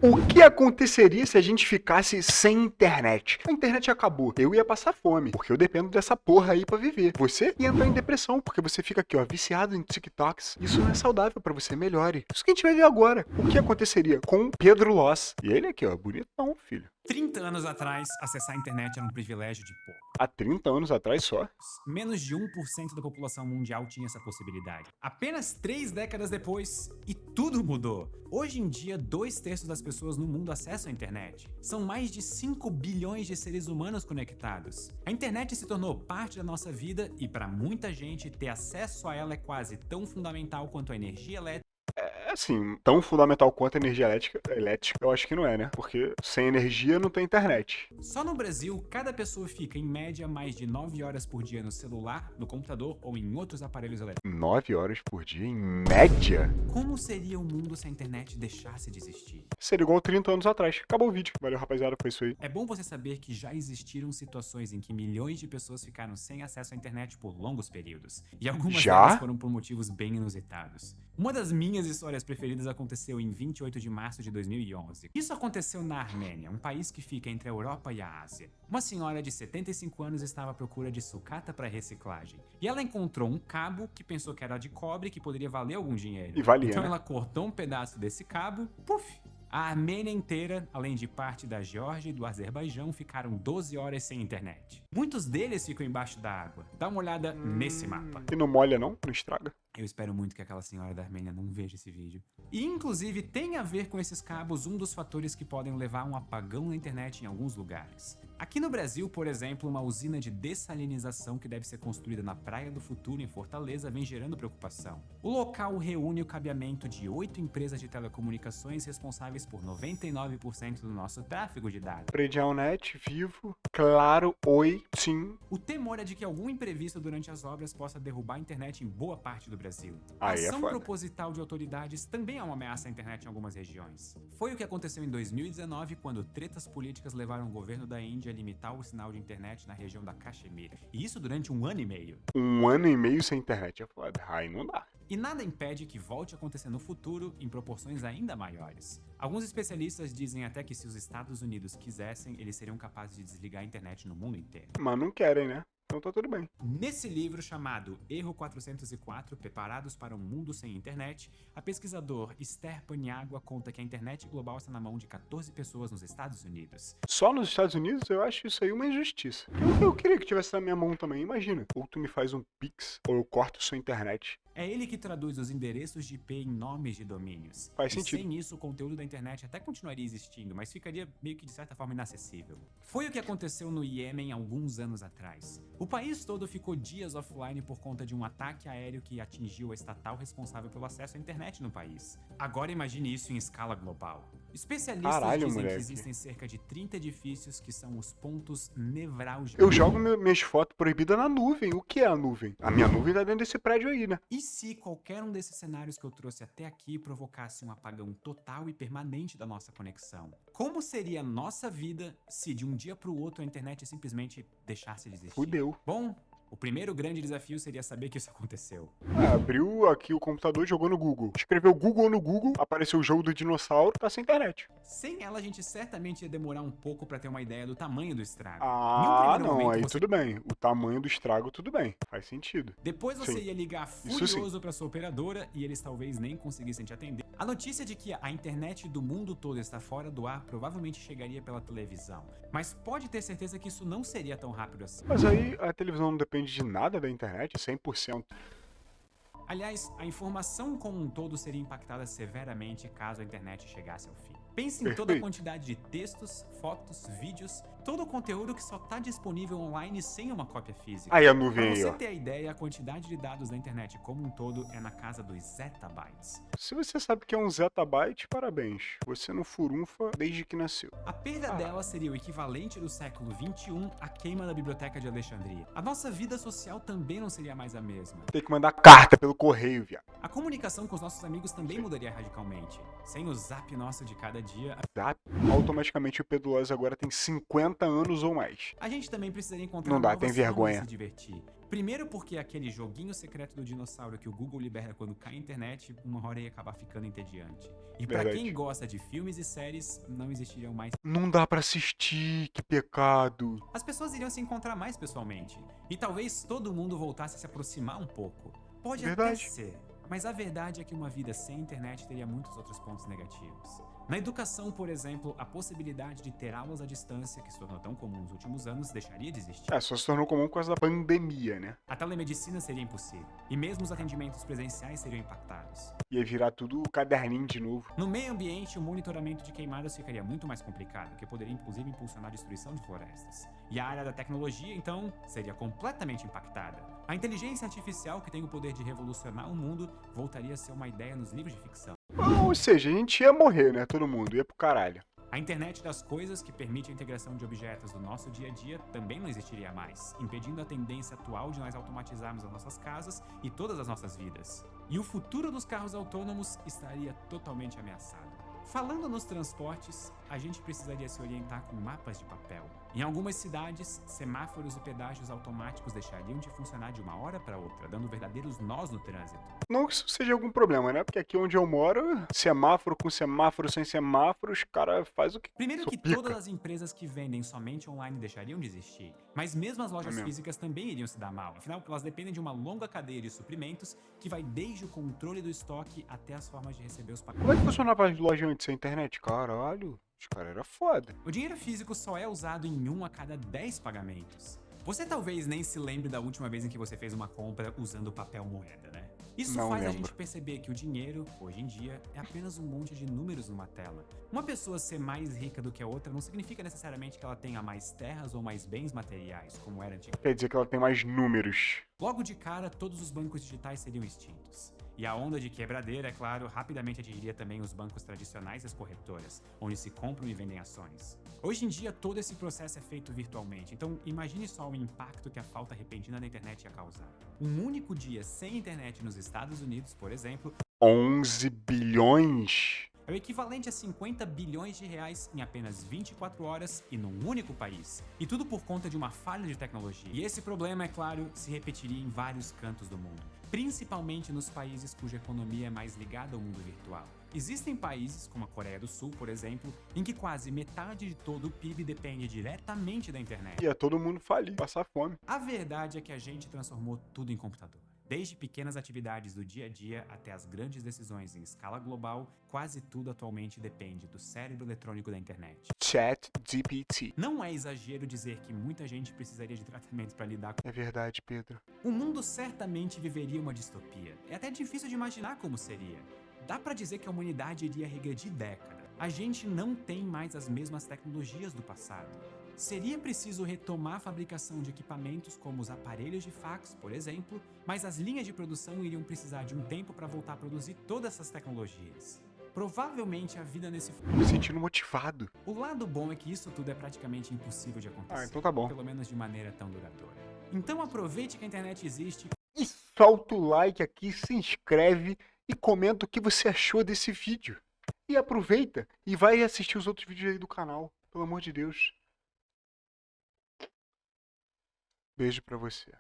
O que aconteceria se a gente ficasse sem internet? A internet acabou. Eu ia passar fome, porque eu dependo dessa porra aí pra viver. Você ia entrar em depressão, porque você fica aqui, ó, viciado em TikToks. Isso não é saudável pra você, melhore. Isso que a gente vai ver agora. O que aconteceria com Pedro Loss? E ele aqui, ó, bonitão, filho. 30 anos atrás, acessar a internet era um privilégio de poucos. Há 30 anos atrás só? Menos de 1% da população mundial tinha essa possibilidade. Apenas 3 décadas depois, e tudo mudou. Hoje em dia, 2/3 das pessoas no mundo acessam a internet. São mais de 5 bilhões de seres humanos conectados. A internet se tornou parte da nossa vida e, para muita gente, ter acesso a ela é quase tão fundamental quanto a energia elétrica. Assim, tão fundamental quanto a energia elétrica, eu acho que não é, né? Porque sem energia não tem internet. Só no Brasil, cada pessoa fica, em média, mais de 9 horas por dia no celular, no computador ou em outros aparelhos eletrônicos. 9 horas por dia, em média? Como seria o mundo se a internet deixasse de existir? Seria igual 30 anos atrás. Acabou o vídeo. Valeu, rapaziada, foi isso aí. É bom você saber que já existiram situações em que milhões de pessoas ficaram sem acesso à internet por longos períodos. E algumas delas foram por motivos bem inusitados. Uma das minhas histórias preferidas aconteceu em 28 de março de 2011. Isso aconteceu na Armênia, um país que fica entre a Europa e a Ásia. Uma senhora de 75 anos estava à procura de sucata para reciclagem. E ela encontrou um cabo que pensou que era de cobre, que poderia valer algum dinheiro. E valia, então né? ela cortou um pedaço desse cabo, puf! A Armênia inteira, além de parte da Geórgia e do Azerbaijão, ficaram 12 horas sem internet. Muitos deles ficam embaixo da água. Dá uma olhada nesse mapa. E não molha não? Não estraga? Eu espero muito que aquela senhora da Armênia não veja esse vídeo. E inclusive tem a ver com esses cabos um dos fatores que podem levar a um apagão na internet em alguns lugares. Aqui no Brasil, por exemplo, uma usina de dessalinização que deve ser construída na Praia do Futuro, em Fortaleza, vem gerando preocupação. O local reúne o cabeamento de 8 empresas de telecomunicações responsáveis por 99% do nosso tráfego de dados. Predialnet, Vivo, Claro, Oi, Sim. O temor é de que algum imprevisto durante as obras possa derrubar a internet em boa parte do Brasil. A Aí é ação foda. proposital de autoridades também é uma ameaça à internet em algumas regiões. Foi o que aconteceu em 2019, quando tretas políticas levaram o governo da Índia a limitar o sinal de internet na região da Caxemira. E isso durante 1 ano e meio. 1 ano e meio sem internet é foda. Aí não dá. E nada impede que volte a acontecer no futuro em proporções ainda maiores. Alguns especialistas dizem até que se os Estados Unidos quisessem, eles seriam capazes de desligar a internet no mundo inteiro. Mas não querem, né? Então tá tudo bem. Nesse livro chamado Erro 404, Preparados para um Mundo Sem Internet, a pesquisador Esther Paniagua conta que a internet global está na mão de 14 pessoas nos Estados Unidos. Só nos Estados Unidos eu acho isso aí uma injustiça. Eu queria que tivesse na minha mão também, imagina. Ou tu me faz um Pix, ou eu corto sua internet. É ele que traduz os endereços de IP em nomes de domínios. Faz e sentido. sem isso, o conteúdo da internet até continuaria existindo, mas ficaria meio que de certa forma inacessível. Foi o que aconteceu no Iêmen alguns anos atrás. O país todo ficou dias offline por conta de um ataque aéreo que atingiu a estatal responsável pelo acesso à internet no país. Agora imagine isso em escala global. Especialistas Caralho, dizem moleque. que existem cerca de 30 edifícios que são os pontos nevrálgicos. Eu jogo minhas fotos proibidas na nuvem. O que é a nuvem? A minha nuvem tá dentro desse prédio aí, né? E se qualquer um desses cenários que eu trouxe até aqui provocasse um apagão total e permanente da nossa conexão? Como seria a nossa vida se de um dia para o outro a internet simplesmente deixasse de existir? Fudeu. Bom, o primeiro grande desafio seria saber que isso aconteceu. Abriu aqui o computador e jogou no Google. Escreveu Google no Google, apareceu o jogo do dinossauro, tá sem internet. Sem ela, a gente certamente ia demorar um pouco para ter uma ideia do tamanho do estrago. Em um Ah, primeiro não, momento, aí você- tudo bem. O tamanho do estrago, tudo bem. Faz sentido. Depois você Sim. ia ligar Isso sim. furioso para sua operadora e eles talvez nem conseguissem te atender. A notícia de que a internet do mundo todo está fora do ar provavelmente chegaria pela televisão. Mas pode ter certeza que isso não seria tão rápido assim. Mas aí a televisão não depende de nada da internet, 100%. Aliás, a informação como um todo seria impactada severamente caso a internet chegasse ao fim. Pense em toda a Perfeito. quantidade de textos, fotos, vídeos, todo o conteúdo que só está disponível online sem uma cópia física. Aí a Para nuvem aí, você ó. ter a ideia, a quantidade de dados da internet como um todo é na casa dos zettabytes. Se você sabe que é um zettabyte, parabéns. Você não furunfa desde que nasceu. A perda dela seria o equivalente do século XXI à queima da Biblioteca de Alexandria. A nossa vida social também não seria mais a mesma. Tem que mandar carta pelo correio, viado. A comunicação com os nossos amigos também mudaria radicalmente. Sem o zap nosso de cada dia, Zap, automaticamente o Pedro Loz agora tem 50 anos ou mais. a gente também precisaria encontrar Não dá, novas tem vergonha. formas de se divertir. Primeiro porque aquele joguinho secreto do dinossauro que o Google libera quando cai a internet, uma hora ia acabar ficando entediante. E pra Verdade. quem gosta de filmes e séries, não existiriam mais. Não dá pra assistir, que pecado. As pessoas iriam se encontrar mais pessoalmente. E talvez todo mundo voltasse a se aproximar um pouco. Pode Verdade. até ser. Mas a verdade é que uma vida sem internet teria muitos outros pontos negativos. Na educação, por exemplo, a possibilidade de ter aulas à distância, que se tornou tão comum nos últimos anos, deixaria de existir. Só se tornou comum por causa da pandemia, né? A telemedicina seria impossível. E mesmo os atendimentos presenciais seriam impactados. Ia virar tudo caderninho de novo. No meio ambiente, o monitoramento de queimadas ficaria muito mais complicado, que poderia inclusive impulsionar a destruição de florestas. E a área da tecnologia, então, seria completamente impactada. A inteligência artificial, que tem o poder de revolucionar o mundo, voltaria a ser uma ideia nos livros de ficção. Ou seja, a gente ia morrer, né? Todo mundo, ia pro caralho. A internet das coisas, que permite a integração de objetos do nosso dia a dia, também não existiria mais, impedindo a tendência atual de nós automatizarmos as nossas casas e todas as nossas vidas. E o futuro dos carros autônomos estaria totalmente ameaçado. Falando nos transportes, a gente precisaria se orientar com mapas de papel. Em algumas cidades, semáforos e pedágios automáticos deixariam de funcionar de uma hora para outra, dando verdadeiros nós no trânsito. Não que isso seja algum problema, né? Porque aqui onde eu moro, semáforo com semáforo, sem semáforo, os caras fazem o que... Primeiro que todas as empresas que vendem somente online deixariam de existir, mas mesmo as lojas físicas também iriam se dar mal, afinal elas dependem de uma longa cadeia de suprimentos que vai desde o controle do estoque até as formas de receber os pacotes. Como é que funcionava as lojas antes da internet? Caralho, os caras eram foda. O dinheiro físico só é usado em 1 a cada 10 pagamentos. Você talvez nem se lembre da última vez em que você fez uma compra usando papel moeda, né? Isso Não faz a lembro. gente perceber que o dinheiro, hoje em dia, é apenas um monte de números numa tela. Uma pessoa ser mais rica do que a outra não significa necessariamente que ela tenha mais terras ou mais bens materiais, como era antigamente. Quer dizer que ela tem mais números. Logo de cara, todos os bancos digitais seriam extintos. E a onda de quebradeira, é claro, rapidamente atingiria também os bancos tradicionais e as corretoras, onde se compram e vendem ações. Hoje em dia, todo esse processo é feito virtualmente, então imagine só o impacto que a falta repentina da internet ia causar. Um único dia sem internet nos Estados Unidos, por exemplo, 11 bilhões? é o equivalente a 50 bilhões de reais em apenas 24 horas e num único país. E tudo por conta de uma falha de tecnologia. E esse problema, é claro, se repetiria em vários cantos do mundo, principalmente nos países cuja economia é mais ligada ao mundo virtual. Existem países, como a Coreia do Sul, por exemplo, em que quase metade de todo o PIB depende diretamente da internet. Ia todo mundo falir, passar fome. A verdade é que a gente transformou tudo em computador. Desde pequenas atividades do dia a dia até as grandes decisões em escala global, quase tudo atualmente depende do cérebro eletrônico da internet. ChatGPT. Não é exagero dizer que muita gente precisaria de tratamento para lidar com. É verdade, Pedro. O mundo certamente viveria uma distopia. É até difícil de imaginar como seria. Dá pra dizer que a humanidade iria regredir décadas. A gente não tem mais as mesmas tecnologias do passado. Seria preciso retomar a fabricação de equipamentos como os aparelhos de fax, por exemplo, mas as linhas de produção iriam precisar de um tempo para voltar a produzir todas essas tecnologias. Provavelmente a vida nesse Me sentindo motivado. O lado bom é que isso tudo é praticamente impossível de acontecer. Então tá bom. Pelo menos de maneira tão duradoura. Então aproveite que a internet existe. E solta o like aqui, se inscreve e comenta o que você achou desse vídeo. E aproveita e vai assistir os outros vídeos aí do canal. Pelo amor de Deus. Beijo pra você.